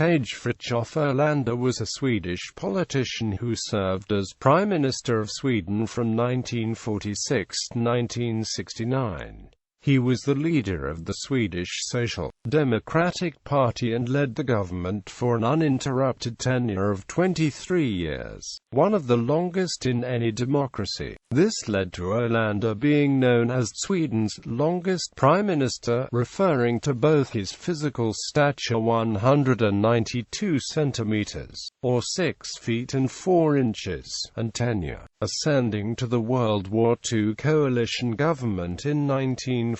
Tage Fritjof Erlander was a Swedish politician who served as Prime Minister of Sweden from 1946 to 1969. He was the leader of the Swedish Social Democratic Party and led the government for an uninterrupted tenure of 23 years, one of the longest in any democracy. This led to Erlander being known as Sweden's longest prime minister, referring to both his physical stature 192 centimeters, or 6 feet and 4 inches, and tenure, ascending to the World War II coalition government in 1944.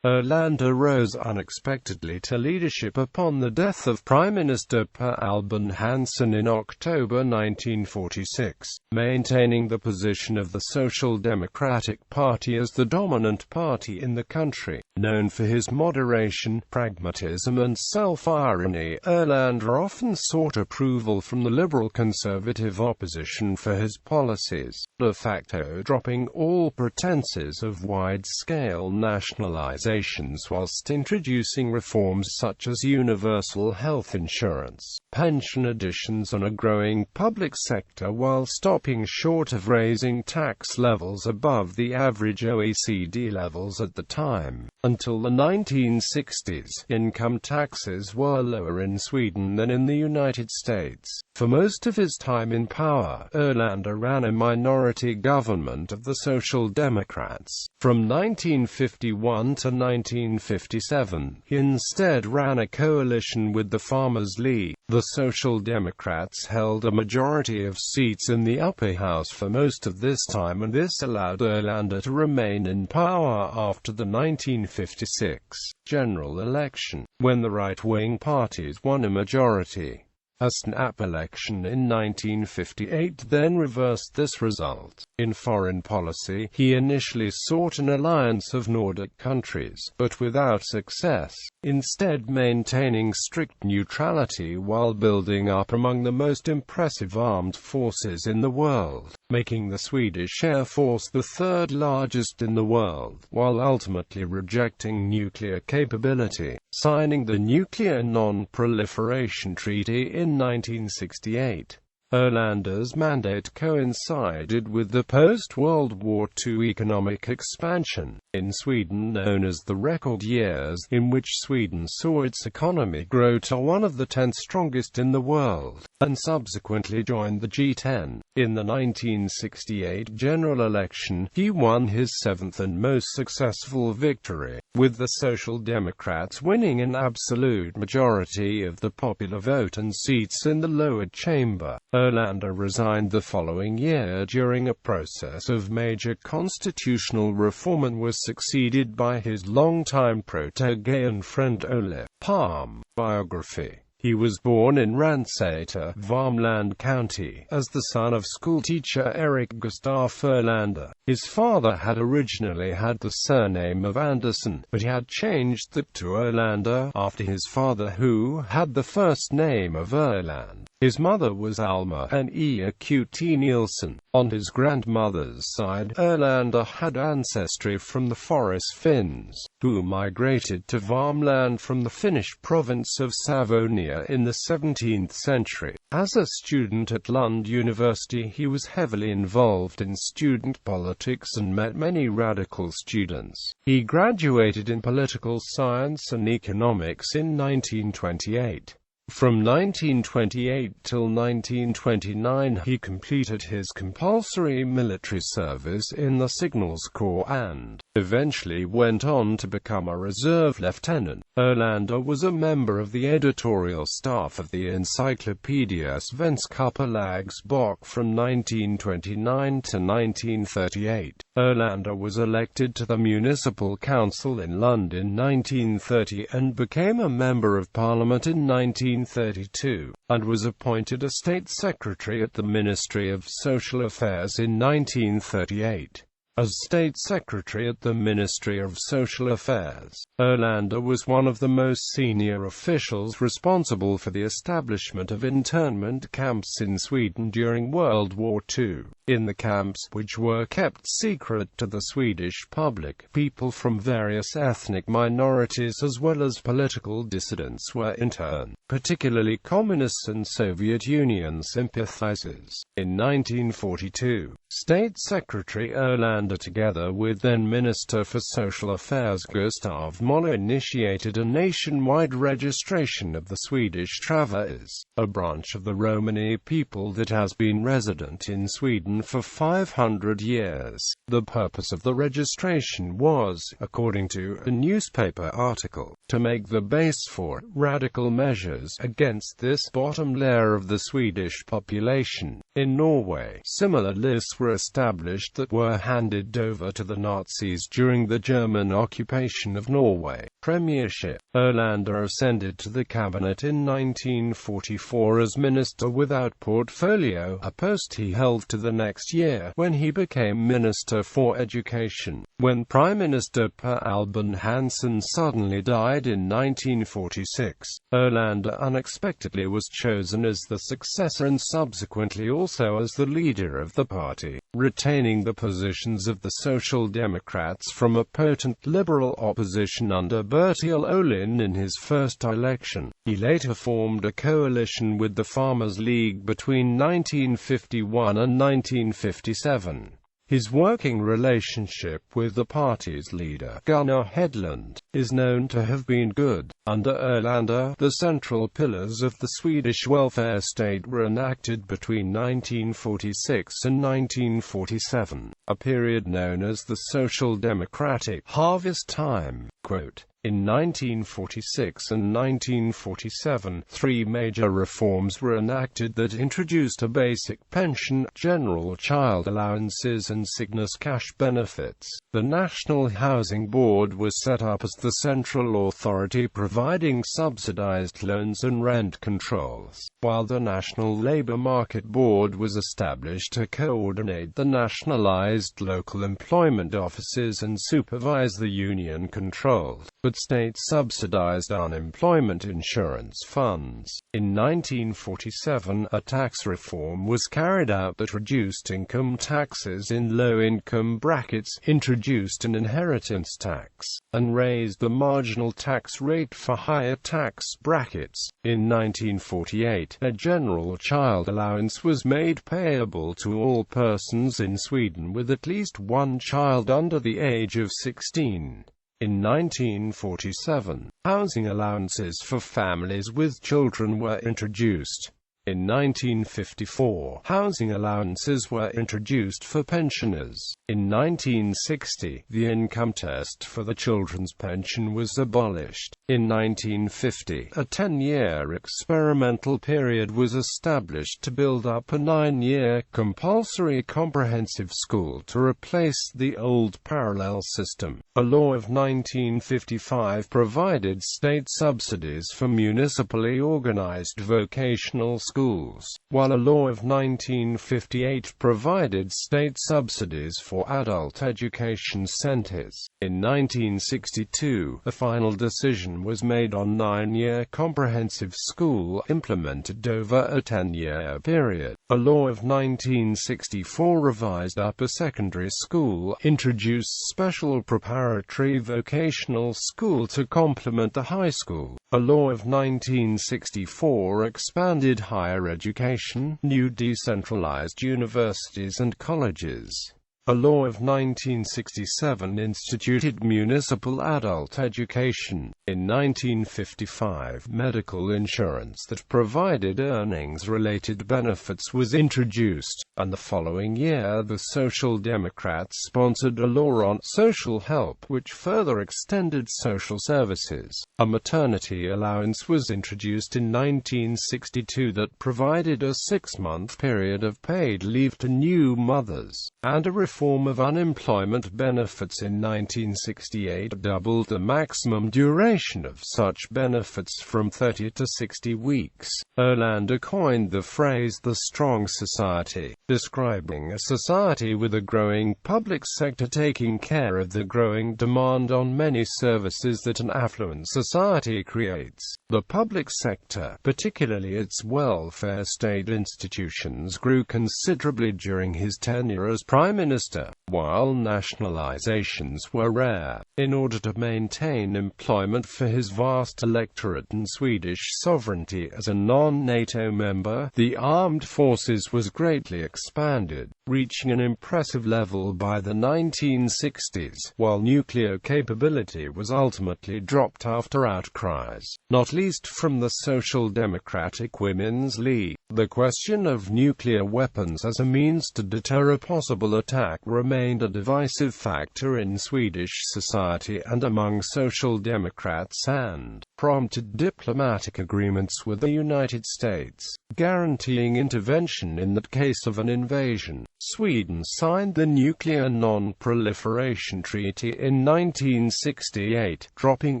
Erlander rose unexpectedly to leadership upon the death of Prime Minister Per Albin Hansson in October 1946, maintaining the position of the Social Democratic Party as the dominant party in the country. Known for his moderation, pragmatism and self-irony, Erlander often sought approval from the liberal-conservative opposition for his policies, de facto dropping all pretenses of wide-scale nationalizations whilst introducing reforms such as universal health insurance, pension additions and a growing public sector, while stopping short of raising tax levels above the average OECD levels at the time. Until the 1960s, income taxes were lower in Sweden than in the United States. For most of his time in power, Erlander ran a minority government of the Social Democrats. From 1951 to 1957, he instead ran a coalition with the Farmers' League. The Social Democrats held a majority of seats in the upper house for most of this time, and this allowed Erlander to remain in power after the 1956 general election, when the right-wing parties won a majority. A snap election in 1958 then reversed this result. In foreign policy, he initially sought an alliance of Nordic countries, but without success, instead maintaining strict neutrality while building up among the most impressive armed forces in the world, making the Swedish Air Force the third largest in the world, while ultimately rejecting nuclear capability, signing the Nuclear Non-Proliferation Treaty in 1968. Erlander's mandate coincided with the post-World War II economic expansion in Sweden known as the record years, in which Sweden saw its economy grow to one of the 10 strongest in the world, and subsequently joined the G10. In the 1968 general election, he won his 7th and most successful victory, with the Social Democrats winning an absolute majority of the popular vote and seats in the lower chamber. Erlander resigned the following year during a process of major constitutional reform and was succeeded by his longtime protege and friend Olof Palme. Biography. He was born in Ransäter, Värmland County, as the son of schoolteacher Erik Gustaf Erlander. His father had originally had the surname of Andersson, but he had changed that to Erlander after his father, who had the first name of Erland. His mother was Alma and Eqt Nielsen. On his grandmother's side, Erlander had ancestry from the Forest Finns, who migrated to Värmland from the Finnish province of Savonia in the 17th century. As a student at Lund University, he was heavily involved in student politics and met many radical students. He graduated in political science and economics in 1928. From 1928 till 1929 he completed his compulsory military service in the Signals Corps and eventually went on to become a reserve lieutenant. Erlander was a member of the editorial staff of the Encyclopedia Svenska Förlagsbok from 1929 to 1938. Erlander was elected to the Municipal Council in Lund in 1930 and became a Member of Parliament in 1932, and was appointed a State Secretary at the Ministry of Social Affairs in 1938. As State Secretary at the Ministry of Social Affairs, Erlander was one of the most senior officials responsible for the establishment of internment camps in Sweden during World War II. In the camps, which were kept secret to the Swedish public, people from various ethnic minorities as well as political dissidents were interned, particularly Communists and Soviet Union sympathizers. In 1942, State Secretary Erlander, together with then Minister for Social Affairs Gustav Möller, initiated a nationwide registration of the Swedish Travers, a branch of the Romani people that has been resident in Sweden for 500 years. The purpose of the registration was, according to a newspaper article, to make the base for radical measures against this bottom layer of the Swedish population. In Norway, similar lists were established that were handed over to the Nazis during the German occupation of Norway. Premiership. Erlander ascended to the cabinet in 1944 as minister without portfolio, a post he held to the next year, when he became Minister for Education. When Prime Minister Per Albin Hansson suddenly died in 1946, Erlander unexpectedly was chosen as the successor and subsequently also as the leader of the party, retaining the positions of the Social Democrats from a potent liberal opposition under Bertil Ohlin in his first election. He later formed a coalition with the Farmers' League between 1951 and 1957. His working relationship with the party's leader, Gunnar Hedlund, is known to have been good. Under Erlander, the central pillars of the Swedish welfare state were enacted between 1946 and 1947, a period known as the Social Democratic harvest time. Quote, in 1946 and 1947, three major reforms were enacted that introduced a basic pension, general child allowances and sickness cash benefits. The National Housing Board was set up as the central authority providing subsidized loans and rent controls, while the National Labor Market Board was established to coordinate the nationalized local employment offices and supervise the union-controlled, but state-subsidized unemployment insurance funds. In 1947, a tax reform was carried out that reduced income taxes in low-income brackets, introduced an inheritance tax, and raised the marginal tax rate for higher tax brackets. In 1948, a general child allowance was made payable to all persons in Sweden with at least one child under the age of 16. In 1947, housing allowances for families with children were introduced. In 1954, housing allowances were introduced for pensioners. In 1960, the income test for the children's pension was abolished. In 1950, a 10-year experimental period was established to build up a 9-year compulsory comprehensive school to replace the old parallel system. A law of 1955 provided state subsidies for municipally organized vocational schools, while a law of 1958 provided state subsidies for adult education centers. In 1962, a final decision was made on 9-year comprehensive school implemented over a 10-year period. A law of 1964 revised upper secondary school, introduced special preparatory vocational school to complement the high school. A law of 1964 expanded higher education, new decentralized universities and colleges. A law of 1967 instituted municipal adult education. In 1955, medical insurance that provided earnings-related benefits was introduced, and the following year the Social Democrats sponsored a law on social help which further extended social services. A maternity allowance was introduced in 1962 that provided a 6-month period of paid leave to new mothers, and a reform of unemployment benefits in 1968 doubled the maximum duration of such benefits from 30 to 60 weeks. Erlander coined the phrase "the strong society," describing a society with a growing public sector taking care of the growing demand on many services that an affluent society creates. The public sector, particularly its welfare state institutions, grew considerably during his tenure as Prime Minister, while nationalizations were rare. In order to maintain employment for his vast electorate and Swedish sovereignty as a non-NATO member, the armed forces was greatly expanded, reaching an impressive level by the 1960s, while nuclear capability was ultimately dropped after outcries, not least from the Social Democratic Women's League. The question of nuclear weapons as a means to deter a possible attack remained a divisive factor in Swedish society and among Social Democrats, and prompted diplomatic agreements with the United States, guaranteeing intervention in the case of an invasion. Sweden signed the Nuclear Non-Proliferation Treaty in 1968, dropping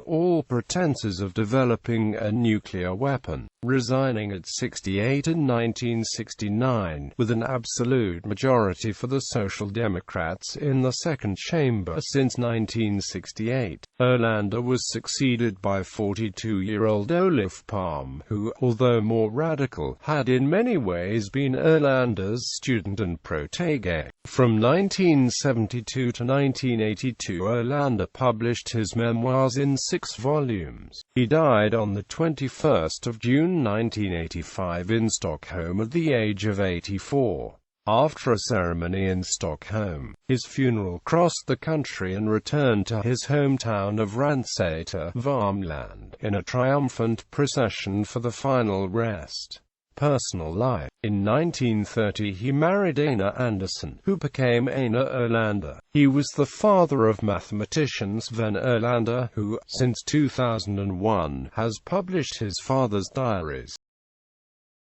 all pretenses of developing a nuclear weapon, resigning at 68 in 1969, with an absolute majority for the Social Democrats in the second chamber since 1968. Erlander was succeeded by 42-year-old Olof Palme, who, although more radical, had in many ways been Erlander's student and protege. From 1972 to 1982, Erlander published his memoirs in 6 volumes. He died on the 21st of June 1985 in Stockholm at the age of 84. After a ceremony in Stockholm, his funeral crossed the country and returned to his hometown of Ransäter, Värmland, in a triumphant procession for the final rest. Personal life. In 1930 he married Einar Andersson, who became Einar Erlander. He was the father of mathematician Sven Erlander, who, since 2001, has published his father's diaries.